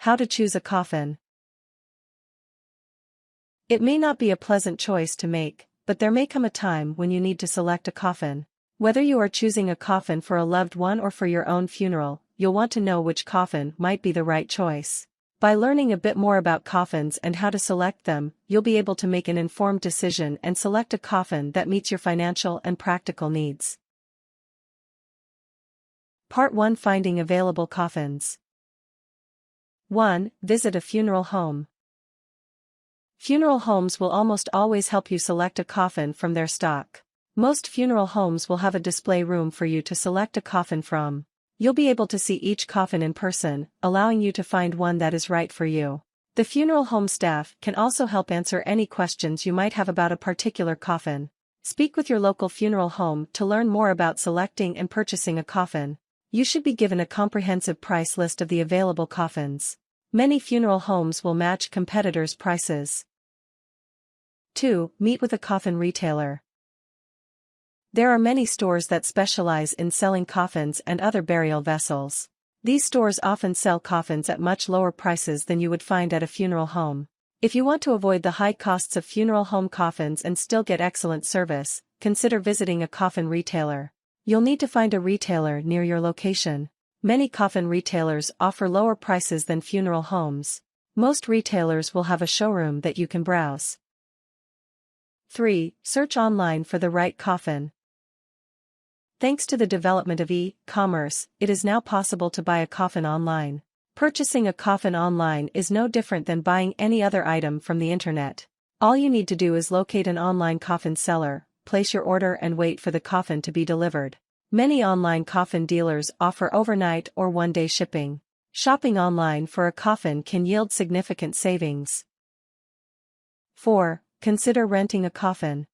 How to choose a coffin. It may not be a pleasant choice to make, but there may come a time when you need to select a coffin. Whether you are choosing a coffin for a loved one or for your own funeral, you'll want to know which coffin might be the right choice. By learning a bit more about coffins and how to select them, you'll be able to make an informed decision and select a coffin that meets your financial and practical needs. Part 1: Finding available coffins. 1. Visit a funeral home. Funeral homes will almost always help you select a coffin from their stock. Most funeral homes will have a display room for you to select a coffin from. You'll be able to see each coffin in person, allowing you to find one that is right for you. The funeral home staff can also help answer any questions you might have about a particular coffin. Speak with your local funeral home to learn more about selecting and purchasing a coffin. You should be given a comprehensive price list of the available coffins. Many funeral homes will match competitors' prices. 2. Meet with a coffin retailer. There are many stores that specialize in selling coffins and other burial vessels. These stores often sell coffins at much lower prices than you would find at a funeral home. If you want to avoid the high costs of funeral home coffins and still get excellent service, consider visiting a coffin retailer. You'll need to find a retailer near your location. Many coffin retailers offer lower prices than funeral homes. Most retailers will have a showroom that you can browse. 3. Search online for the right coffin. Thanks to the development of e-commerce, it is now possible to buy a coffin online. Purchasing a coffin online is no different than buying any other item from the internet. All you need to do is locate an online coffin seller, place your order and wait for the coffin to be delivered. Many online coffin dealers offer overnight or one-day shipping. Shopping online for a coffin can yield significant savings. 4. Consider renting a coffin.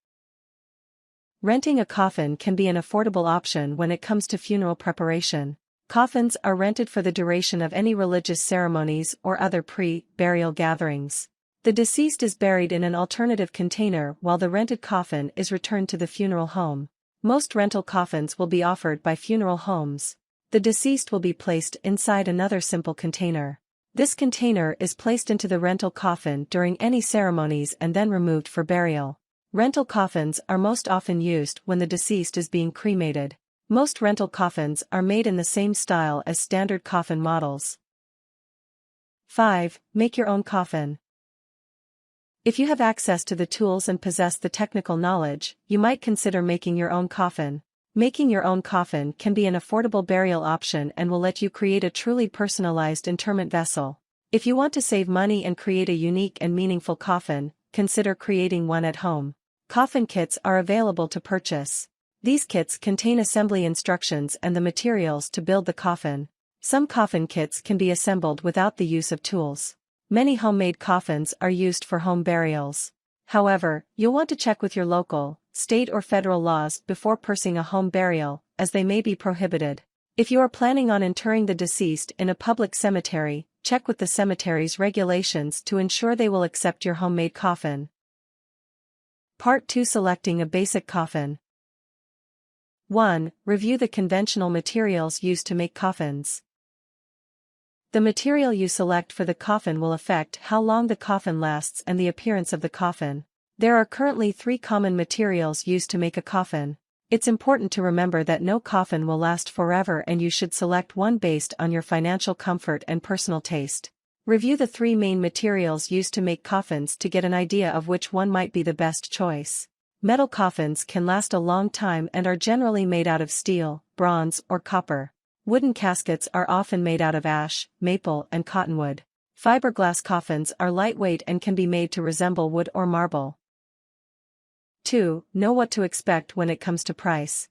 Renting a coffin can be an affordable option when it comes to funeral preparation. Coffins are rented for the duration of any religious ceremonies or other pre-burial gatherings. The deceased is buried in an alternative container while the rented coffin is returned to the funeral home. Most rental coffins will be offered by funeral homes. The deceased will be placed inside another simple container. This container is placed into the rental coffin during any ceremonies and then removed for burial. Rental coffins are most often used when the deceased is being cremated. Most rental coffins are made in the same style as standard coffin models. 5. Make your own coffin. If you have access to the tools and possess the technical knowledge, you might consider making your own coffin. Making your own coffin can be an affordable burial option and will let you create a truly personalized interment vessel. If you want to save money and create a unique and meaningful coffin, consider creating one at home. Coffin kits are available to purchase. These kits contain assembly instructions and the materials to build the coffin. Some coffin kits can be assembled without the use of tools. Many homemade coffins are used for home burials. However, you'll want to check with your local, state or federal laws before purchasing a home burial, as they may be prohibited. If you are planning on interring the deceased in a public cemetery, check with the cemetery's regulations to ensure they will accept your homemade coffin. Part 2: Selecting a basic coffin. 1. Review the conventional materials used to make coffins. The material you select for the coffin will affect how long the coffin lasts and the appearance of the coffin. There are currently 3 common materials used to make a coffin. It's important to remember that no coffin will last forever and you should select one based on your financial comfort and personal taste. Review the 3 main materials used to make coffins to get an idea of which one might be the best choice. Metal coffins can last a long time and are generally made out of steel, bronze, or copper. Wooden caskets are often made out of ash, maple, and cottonwood. Fiberglass coffins are lightweight and can be made to resemble wood or marble. 2. Know what to expect when it comes to price.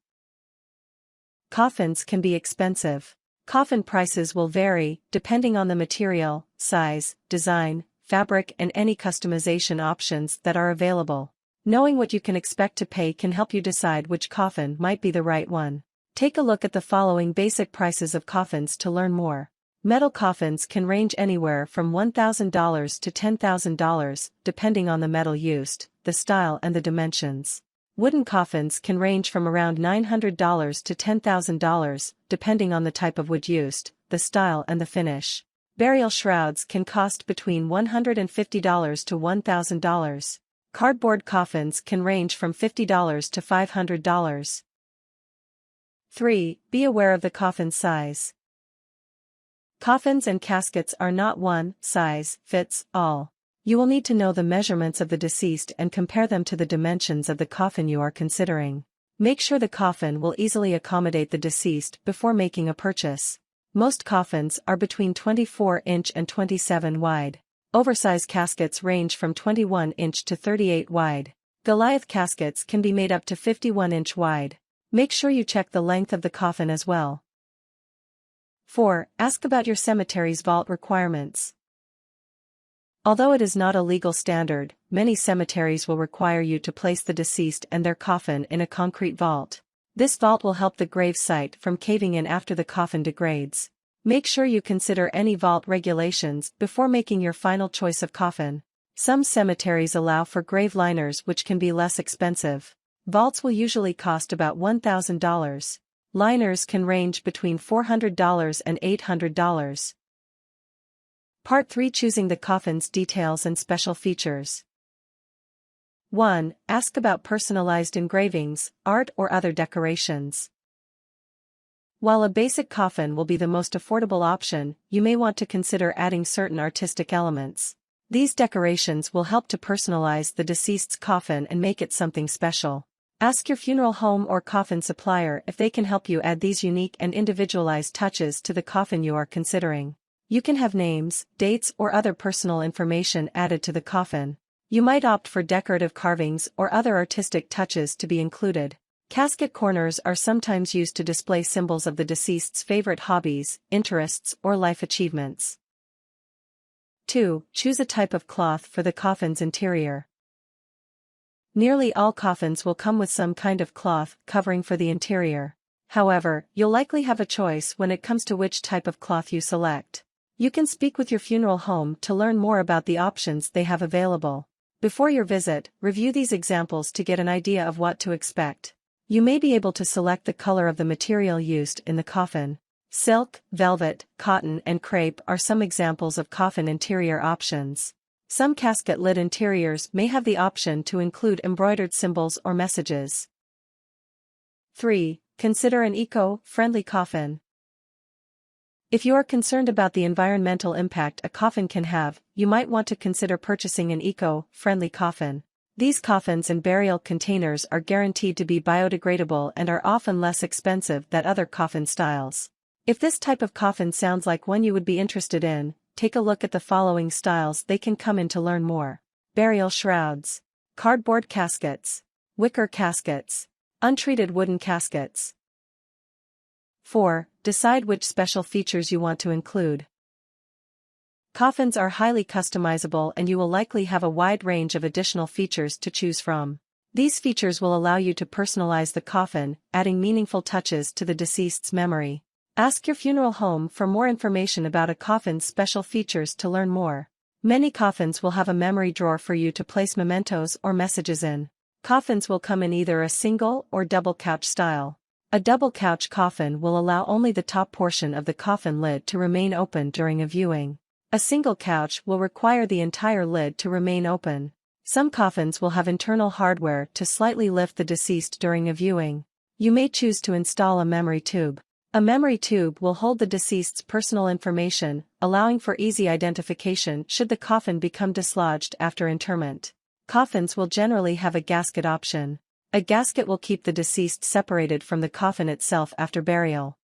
Coffins can be expensive. Coffin prices will vary, depending on the material, size, design, fabric and any customization options that are available. Knowing what you can expect to pay can help you decide which coffin might be the right one. Take a look at the following basic prices of coffins to learn more. Metal coffins can range anywhere from $1,000 to $10,000, depending on the metal used, the style and the dimensions. Wooden coffins can range from around $900 to $10,000, depending on the type of wood used, the style and the finish. Burial shrouds can cost between $150 to $1,000. Cardboard coffins can range from $50 to $500. 3. Be aware of the coffin size. Coffins and caskets are not one size fits all. You will need to know the measurements of the deceased and compare them to the dimensions of the coffin you are considering. Make sure the coffin will easily accommodate the deceased before making a purchase. Most coffins are between 24-inch and 27 wide. Oversize caskets range from 21-inch to 38 wide. Goliath caskets can be made up to 51-inch wide. Make sure you check the length of the coffin as well. 4. Ask about your cemetery's vault requirements. Although it is not a legal standard, many cemeteries will require you to place the deceased and their coffin in a concrete vault. This vault will help the grave site from caving in after the coffin degrades. Make sure you consider any vault regulations before making your final choice of coffin. Some cemeteries allow for grave liners, which can be less expensive. Vaults will usually cost about $1,000. Liners can range between $400 and $800. Part 3. Choosing the coffin's details and special features. 1. Ask about personalized engravings, art or other decorations. While a basic coffin will be the most affordable option, you may want to consider adding certain artistic elements. These decorations will help to personalize the deceased's coffin and make it something special. Ask your funeral home or coffin supplier if they can help you add these unique and individualized touches to the coffin you are considering. You can have names, dates or other personal information added to the coffin. You might opt for decorative carvings or other artistic touches to be included. Casket corners are sometimes used to display symbols of the deceased's favorite hobbies, interests or life achievements. 2. Choose a type of cloth for the coffin's interior. Nearly all coffins will come with some kind of cloth covering for the interior. However, you'll likely have a choice when it comes to which type of cloth you select. You can speak with your funeral home to learn more about the options they have available. Before your visit, review these examples to get an idea of what to expect. You may be able to select the color of the material used in the coffin. Silk, velvet, cotton and crepe are some examples of coffin interior options. Some casket lid interiors may have the option to include embroidered symbols or messages. 3. Consider an eco-friendly coffin. If you are concerned about the environmental impact a coffin can have, you might want to consider purchasing an eco-friendly coffin. These coffins and burial containers are guaranteed to be biodegradable and are often less expensive than other coffin styles. If this type of coffin sounds like one you would be interested in, take a look at the following styles they can come in to learn more. Burial shrouds, cardboard caskets, wicker caskets, untreated wooden caskets. 4. Decide which special features you want to include. Coffins are highly customizable and you will likely have a wide range of additional features to choose from. These features will allow you to personalize the coffin, adding meaningful touches to the deceased's memory. Ask your funeral home for more information about a coffin's special features to learn more. Many coffins will have a memory drawer for you to place mementos or messages in. Coffins will come in either a single or double couch style. A double couch coffin will allow only the top portion of the coffin lid to remain open during a viewing. A single couch will require the entire lid to remain open. Some coffins will have internal hardware to slightly lift the deceased during a viewing. You may choose to install a memory tube. A memory tube will hold the deceased's personal information, allowing for easy identification should the coffin become dislodged after interment. Coffins will generally have a gasket option. A gasket will keep the deceased separated from the coffin itself after burial.